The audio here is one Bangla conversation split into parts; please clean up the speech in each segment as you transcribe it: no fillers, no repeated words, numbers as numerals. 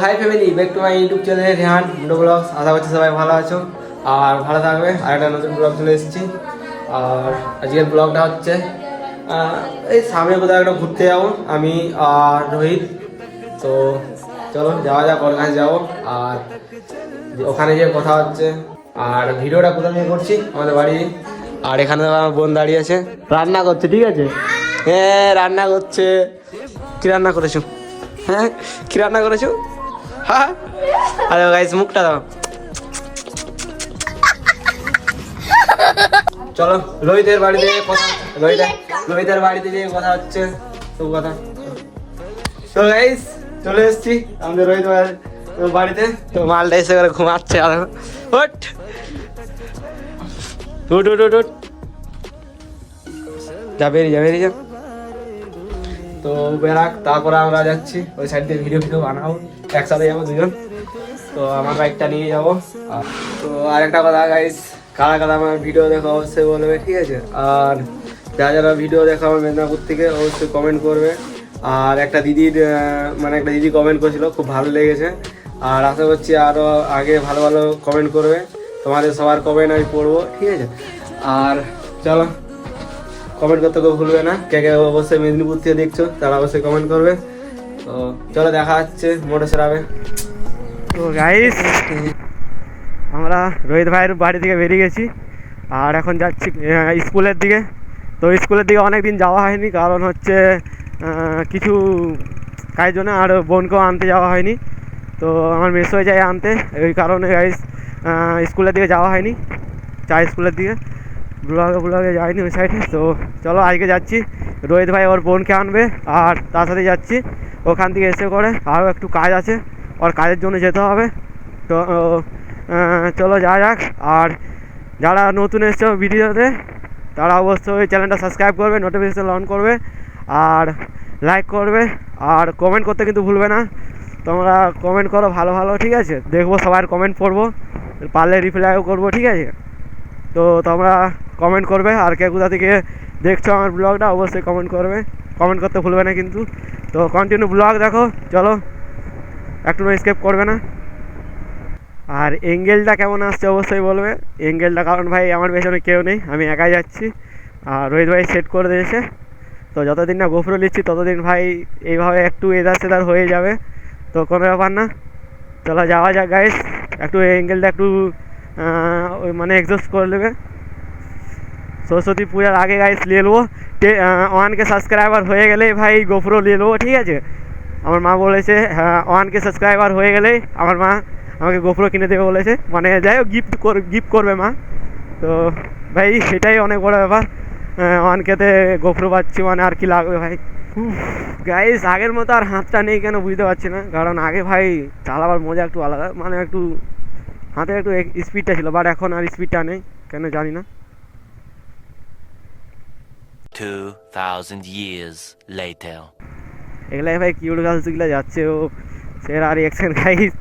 High family, back to my YouTube channel Rehan Mundo vlogs. আশা করছি সবাই ভালো আছো আর ভালো থাকবে। আর একটা নতুন ব্লগ চলে এসেছি। আর আজকের ব্লগটা হচ্ছে এই সামনে কোথাও একটা ঘুরতে যাবো আমি আর রোহিত। তো চলো যাওয়া যাক, ওর কাছে যাবো আর ওখানে গিয়ে কথা হচ্ছে। আর ভিডিওটা কোথা থেকে করছি, আমাদের বাড়ি। আর এখানে আমার বোন দাঁড়িয়ে আছে, রান্না করছে, ঠিক আছে? হ্যাঁ রান্না করছে। কি রান্না করেছো? হ্যাঁ কি রান্না করেছো? হ্যাঁ আরে গাইস মুখটা দাও। চলো রোহিতের বাড়িতে কথা, রোহিতের বাড়িতে গিয়ে কথা হচ্ছে সব কথা। তো গাইস চলে এসেছি আমাদের রোহিত বাড়িতে। তো মালটা এসে করে ঘুমাচ্ছে। ওঠ উঠ উঠ উঠ উঠ, যা বেরিয়ে যা বেরিয়ে যা। তো বেরাক, তারপরে আমরা যাচ্ছি ওই সাইড দিয়ে ভিডিও বানাবো, একসাথে যাবো দুজন। তো আমার বাইকটা নিয়ে যাবো। তো আরেকটা কথা গাইস, কারা কারা আমার ভিডিও দেখো অবশ্যই বলবে, ঠিক আছে? আর যারা যারা ভিডিও দেখো আমার মেদিনীপুর থেকে অবশ্যই কমেন্ট করবে। আর একটা দিদি কমেন্ট করেছিল, খুব ভালো লেগেছে। আর আশা করছি আরও আগে ভালো ভালো কমেন্ট করবে, তোমাদের সবার কমেন্ট আমি পড়বো, ঠিক আছে? আর চলো কমেন্ট করতে কেউ ভুলবে না। কে কে অবশ্যই মেদিনীপুর থেকে দেখছো তারা অবশ্যই কমেন্ট করবে। তো চলো দেখা হচ্ছে মোটর সেরাবে। তো গাইস আমরা রোহিত ভাইয়ের বাড়ি থেকে বেরিয়ে গেছি আর এখন যাচ্ছি স্কুলের দিকে। তো স্কুলের দিকে অনেক দিন যাওয়া হয়নি, কারণ হচ্ছে কিছু কাজের জন্য, আর বোনকেও আনতে যাওয়া হয়নি। তো আমার মেস হয়ে যায় আনতে, ওই কারণে গাইস স্কুলের দিকে যাওয়া হয়নি, স্কুলের দিকে ব্লগে যায়নি ওই সাইডে। তো চলো আজকে যাচ্ছি, রোহিত ভাই ওর বোনকে আনবে আর তার সাথে যাচ্ছি। ওখান থেকে এসে করে আরও একটু কাজ আছে, ওর কাজের জন্য যেতে হবে। তো চলো যাওয়া যাক। আর যারা নতুন এসছো ভিডিওতে তারা অবশ্যই চ্যানেলটা সাবস্ক্রাইব করবে, নোটিফিকেশন অন করবে আর লাইক করবে। আর কমেন্ট করতে কিন্তু ভুলবে না, তোমরা কমেন্ট করো ভালো ভালো, ঠিক আছে? দেখবো সবার কমেন্ট পড়বো, পারলে রিপ্লাইও করবো, ঠিক আছে? তো তোমরা কমেন্ট করবে। আর কে কোথা থেকে দেখছো আমার ব্লগটা অবশ্যই কমেন্ট করবে, কমেন্ট করতে ভুলবে না কিন্তু। তো কন্টিনিউ ব্লগ দেখো, চলো একটু স্কিপ করবে না। আর এঙ্গেলটা কেমন আসছে অবশ্যই বলবে এঙ্গেলটা, কারণ ভাই আমার পেছনে কেউ নেই, আমি একাই যাচ্ছি। আর রোহিত ভাই সেট করে দিয়েছে। তো যতদিন না গোপ্রো নিচ্ছি ততদিন ভাই এইভাবে একটু এদার সেদার হয়ে যাবে, তো কোনো ব্যাপার না। চলো যাওয়া যাক গাইস, একটু এঙ্গেলটা একটু মানে এক্সস্ট করে নেবে। সরস্বতী পূজার আগে গাইস নিয়ে নেবো, 1K সাবস্ক্রাইবার হয়ে গেলে ভাই গোপ্রো নিয়ে নেবো, ঠিক আছে? আমার মা বলেছে 1K সাবস্ক্রাইবার হয়ে গেলেই আমার মা আমাকে গোপ্রো কিনে দেবে বলেছে, মানে যাই হোক গিফট করবে মা। তো ভাই সেটাই অনেক বড় ব্যাপার, 1Kতে গোপ্রো পাচ্ছি, মানে আর কি লাগবে ভাই। গাইস আগের মতো আর হাতটা নেই কেন বুঝতে পারছি না, কারণ আগে ভাই চালাবার মজা একটু আলাদা, মানে একটু হাতে একটু স্পিডটা ছিল, বাট এখন আর স্পিডটা নেই কেন জানি না। 2000 years later. এগুলাই ভাই কিউট গার্লসগুলো যাচ্ছে, ও সেরা রিয়াকশন গাইস,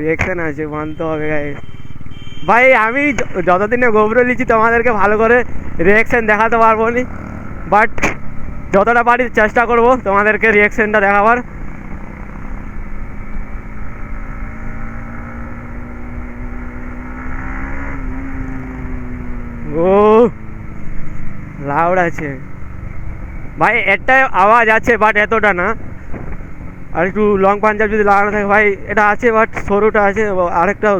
রিয়াকশন আছে মানতে হবে গাইস। ভাই আমি যতদিনে গোবরে নিচ্ছি তোমাদেরকে ভালো করে রিয়াকশন দেখাতে পারবো না, বাট যতটা পারি চেষ্টা করব তোমাদেরকে রিয়াকশনটা দেখাবার। ও লাউড আছে ভাই, একটাই আওয়াজ আছে বাট এতটা না। আর একটু লং পাঞ্জাব যদি লাগানো থাকে ভাই, এটা আছে বাট সরুটা আছে। আরেকটা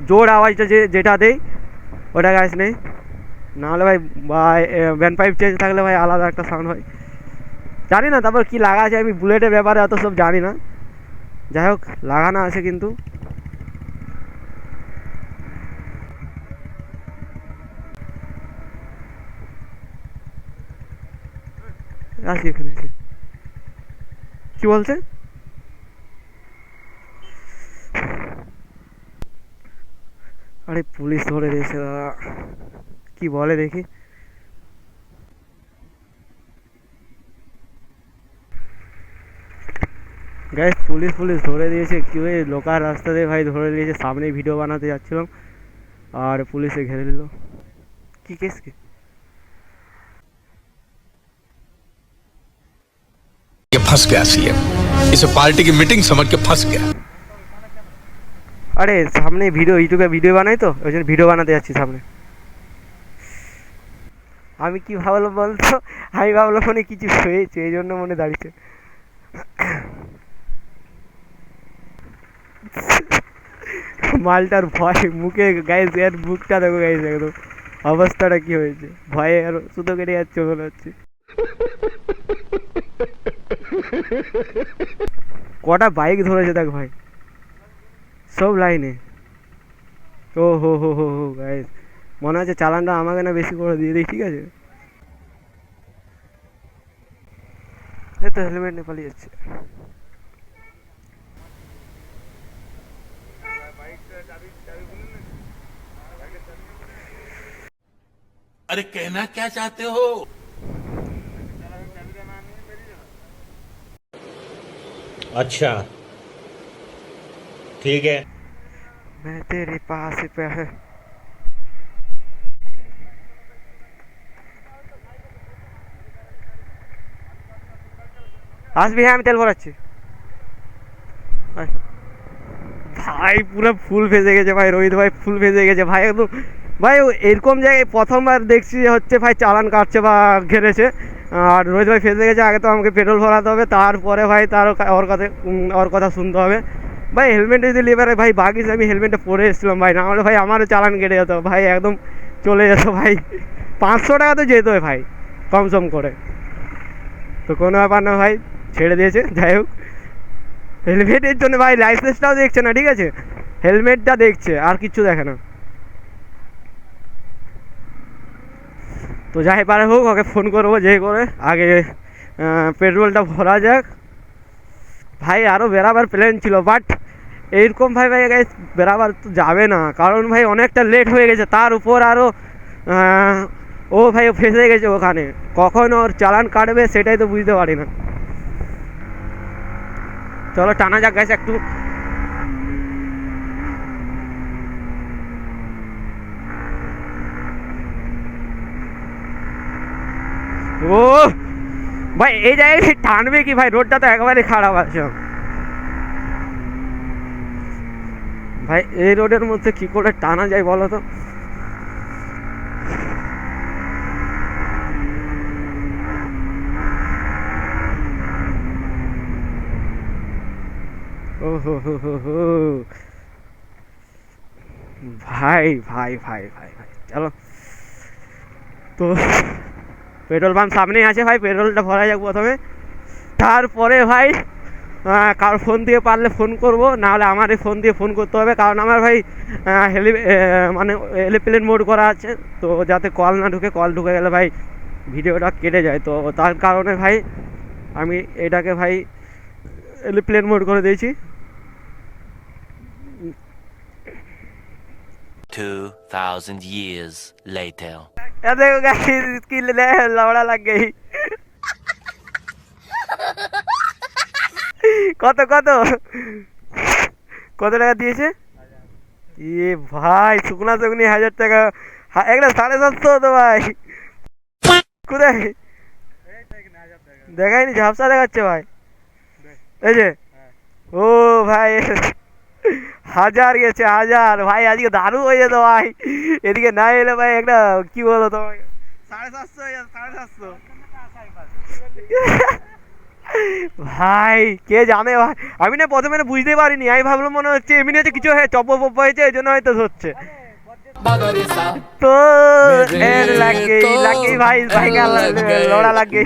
জোর আওয়াজটা যেটা দেই ওটা গাছ নেই, নাহলে ভাই ব্যান্ড পাইপ চেঞ্জ থাকলে ভাই আলাদা একটা সাউন্ড হয়। জানি না তারপর কি লাগা আছে, আমি বুলেটের ব্যাপারে অত সব জানি না, যাই হোক লাগানো আছে কিন্তু। আসি এখানে এসে কি বলছে, আরে পুলিশ ধরে দিয়েছে দাদা, কি বলে দেখি। গাইস পুলিশ ধরে দিয়েছে, কি লোকাল রাস্তাতে ভাই ধরে দিয়েছে, সামনে ভিডিও বানাতে যাচ্ছিলাম আর পুলিশে ঘিরে নিল। কি কেস কি? ये फंस गया सीएम, इसे पार्टी की मीटिंग समझ के फंस गया। আরে সামনে ভিডিও, ইউটিউবে ভিডিও বানাই তো, ওই জন্য ভিডিও বানাতে যাচ্ছি সামনে। আমি কি ভাবলাম বলতো, আমি ভাবলাম মনে কিছু হয়েছে, এই জন্য মনে দাঁড়িয়েছে। মালটার ভয় মুখে, গাইস এর মুখটা দেখো গাইস, একদম অবস্থাটা কি হয়েছে, ভয়ে আর সুতো কেটে যাচ্ছে মনে হচ্ছে। কটা বাইক ধরেছে দেখ ভাই, সব লাইনে। ও হো হো হো হো গাইস, মনে হচ্ছে চালানটা আমাকে না বেশি করে দিয়ে দিই, ঠিক আছে। এই তো হেলমেট নিয়ে পালিয়ে যাচ্ছে। अरे कहना क्या चाहते हो? अच्छा ठीक है। मैं तेरे पास पे है। আসবি, হ্যাঁ আমি তেল ভরাচ্ছি। ভাই পুরো ফুল ভেজে গেছে ভাই, রোহিত ভাই ফুল ভেজে গেছে ভাই একদম। ভাই এরকম জায়গায় প্রথমবার দেখছি হচ্ছে ভাই চালান কাটছে বা ঘেরেছে, আর রোহিত ভাই ফেসে গেছে। আগে তো আমাকে পেট্রোল ভরাতে হবে, তারপরে ভাই তার ওর কথা শুনতে হবে। ভাই হেলমেট যদি এবারে ভাই বাগিস, আমি হেলমেটটা পরে এসেছিলাম ভাই, না হলে ভাই আমারও চালান কেটে যেত ভাই, একদম চলে যেত ভাই। 500 টাকা তো যেত ভাই কমসম করে, তো কোনো ব্যাপার না ভাই, ছেড়ে দিয়েছে। যাই হোক, হেলমেটের জন্য ভাই লাইসেন্সটাও দেখছে না, ঠিক আছে, হেলমেটটা দেখছে, আর কিচ্ছু দেখে না। তো যাই পারে হোক, ওকে ফোন করবো যে করে, আগে পেট্রোলটা ভরা যাক ভাই। আরও বেরাবার প্ল্যান ছিল, বাট এইরকম ভাই ভাই গাইস বেরাবার তো যাবে না, কারণ ভাই অনেকটা লেট হয়ে গেছে। তার উপর আরও ও ভাই ফেসে গেছে ওখানে, কখন ওর চালান কাটবে সেটাই তো বুঝতে পারি না। চলো টানা যাক গাইস একটু। ও ভাই এই জায়গায় টানবে কি ভাই, রোডটা তো একেবারে খারাপ আছে ভাই, এই রোডের মধ্যে কি করে টানা যায় বলো তো। ও হো হো হো হো ভাই ভাই ভাই ভাই ভাই চলো। তো পেট্রোল পাম্প সামনেই আছে ভাই, পেট্রোলটা ভরা যাক প্রথমে, তারপরে ভাই কার ফোন দিয়ে পারলে ফোন করব, নাহলে আমারই ফোন দিয়ে ফোন করতে হবে, কারণ আমার ভাই মানে এরোপ্লেন মোড করা আছে, তো যাতে কল না ঢুকে, কল ঢুকে গেলে ভাই ভিডিওটা কেটে যায়, তো তার কারণে ভাই আমি এটাকে ভাই এরোপ্লেন মোড করে দিয়েছি। 2000 years later. देखो गाइस इसकी लवड़ा लग गई। কত কত কত টাকা দিয়েছে? এ ভাই শুকনা শুকনি 1000 টাকা, একটা 750 তো ভাই। কোথায় দেখায়নি, ঝাপসা দেখাচ্ছে ভাই, এই যে। ও ভাই 1000 গেছে, 1000 ভাই, আজকে দারু হয়ে যেত ভাই, এদিকে না এলে ভাই একটা কি বলো তোমাকে 750 হয়ে যেত, 750 ভাই কে জানে ভাই। আমি না প্রথমে না বুঝতে পারিনি, আমি ভাবলাম মনে হচ্ছে এমনি হচ্ছে কিছু চপ হয়েছে, এই জন্য হয়তো ধরছে। তো লাগেই ভাই, ভাইকা লড়া লাগে।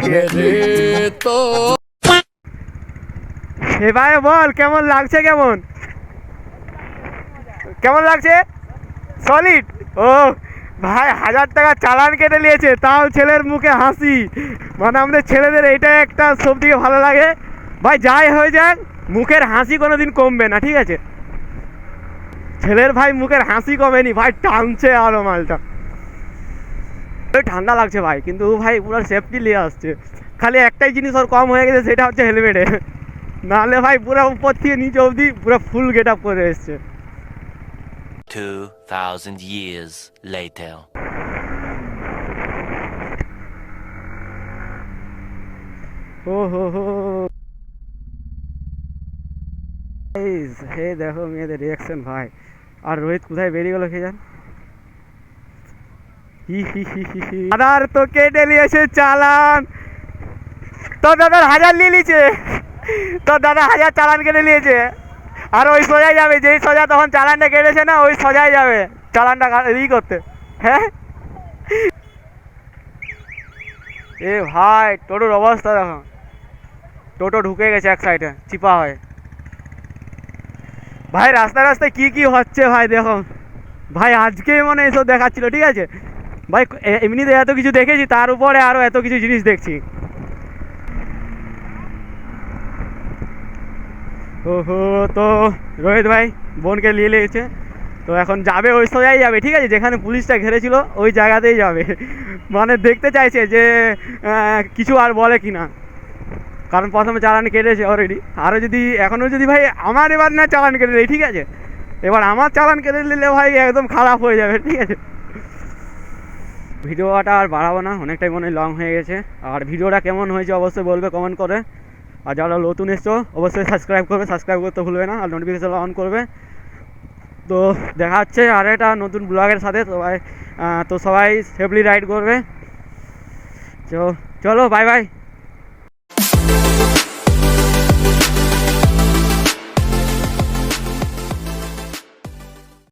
এ ভাই বল কেমন লাগছে, কেমন কেমন লাগছে? সলিড। ও ভাই 1000 টাকা চালান কেটে নিয়েছে, তাও ছেলের মুখে হাসি, মানে আমাদের ছেলেদের এইটাই একটা সব থেকে ভালো লাগে ভাই, যাই হয়ে যাক মুখের হাসি কোনোদিন কমবে না, ঠিক আছে। ছেলের ভাই মুখের হাসি কমেনি ভাই, টানছে আরো মালটা। ঠান্ডা লাগছে ভাই, কিন্তু ভাই পুরো সেফটি নিয়ে আসছে। খালি একটাই জিনিস ওর কম হয়ে গেছে, সেটা হচ্ছে হেলমেটে, নাহলে ভাই পুরো উপর থেকে নিচে অবধি পুরো ফুল গেট আপ করে এসছে। 2000 years later. ও হো হো হে দেখো মেয়েদের রিয়াকশন ভাই। আর রোহিত কোথায় বেরিয়ে গেল কে জান। দাদার তো কেটে নিয়েছে চালান, তো দাদার 1000 নিয়ে নিয়েছে, তো দাদা 1000 চালান কেটে নিয়েছে। আর ওই সোজাই যাবে, যেই সোজা তখন চালানটা কেটেছে না, ওই সোজাই যাবে চালানটা ই করতে। হ্যাঁ এ ভাই টোটোর অবস্থা দেখো, টোটো ঢুকে গেছে এক সাইডে চিপা হয়। ভাই রাস্তায় রাস্তায় কি কি হচ্ছে ভাই দেখো ভাই, আজকেই মনে এসব দেখাচ্ছিল, ঠিক আছে ভাই। এমনিতে এত কিছু দেখেছি, তার উপরে আরও এত কিছু জিনিস দেখছি। ওহো, তো রোহিত ভাই বোনকে নিয়ে নিয়েছে, তো এখন যাবে ওই সোজাই যাবে, ঠিক আছে, যেখানে পুলিশটা ঘেরেছিল ওই জায়গাতেই যাবে। মানে দেখতে চাইছে যে কিছু আর বলে কি না, কারণ প্রথমে চালান কেটেছে অলরেডি। আরও যদি এখনও যদি ভাই আমার এবার না চালান কেটে দেয়, ঠিক আছে, এবার আমার চালান কেটে নিলে ভাই একদম খারাপ হয়ে যাবে, ঠিক আছে। ভিডিওটা আর বাড়াবো না, অনেকটাই মনে লং হয়ে গেছে। আর ভিডিওটা কেমন হয়েছে অবশ্যই বলবে কমেন্ট করে। আর যারা নতুন এসছো অবশ্যই সাবস্ক্রাইব করবে, সাবস্ক্রাইব করতে ভুলবে না, আর নোটিফিকেশন অন করবে। তো দেখা হচ্ছে আর একটা নতুন ব্লগের সাথে। তো সবাই সেফলি রাইড করবে। চলো বাই বাই।